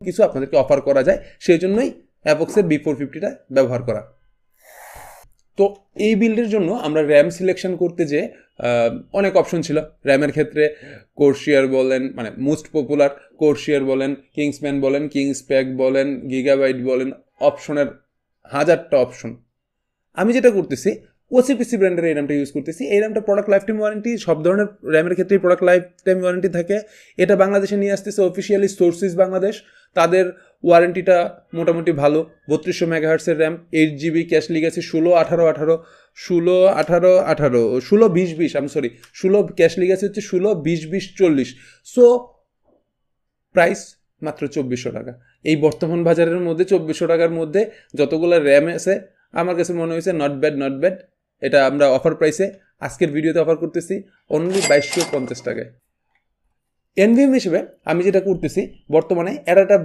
কিছু আপনাদেরকে অফার করা যায়, সেই জন্যই অ্যাভক্সের B450টা ব্যবহার করা। তো এই বিল্ডের জন্য আমরা র্যাম সিলেকশন করতে যে অনেক অপশন ছিল র্যামের ক্ষেত্রে। কোর্সিয়ার বলেন, মানে মোস্ট পপুলার কোর্সিয়ার বলেন, কিংসম্যান বলেন, কিংসপ্যাক বলেন, গিগাবাইট বলেন, অপশনের হাজারটা অপশন। আমি যেটা করতেছি ওসিপিসি ব্র্যান্ডের এই র্যামটা ইউজ করতেছি। এই র্যামটা প্রোডাক্ট লাইফ টাইম ওয়ারেন্টি, সব ধরনের র্যামের ক্ষেত্রেই প্রোডাক্ট লাইফ টাইম ওয়ারেন্টি থাকে। এটা বাংলাদেশে নিয়ে আসতেছে অফিসিয়ালি সোর্সিস বাংলাদেশ। তাদের ওয়ারেন্টিটা মোটামুটি ভালো। 3200 মেগাহার্টসের র্যাম, 8GB ক্যাশ লিগেছে, 16 ক্যাশ লিগেছে হচ্ছে 16 20 20 40। সো প্রাইস মাত্র 2400 টাকা। এই বর্তমান বাজারের মধ্যে 2400 টাকার মধ্যে যতগুলো র্যাম আছে আমার কাছে মনে হয়েছে নট ব্যাড। এটা আমরা অফার প্রাইসে আজকের ভিডিওতে অফার করতেছি অনলি 2250 টাকায়। এনভিএম হিসেবে আমি যেটা করতেছি বর্তমানে অ্যাডাটা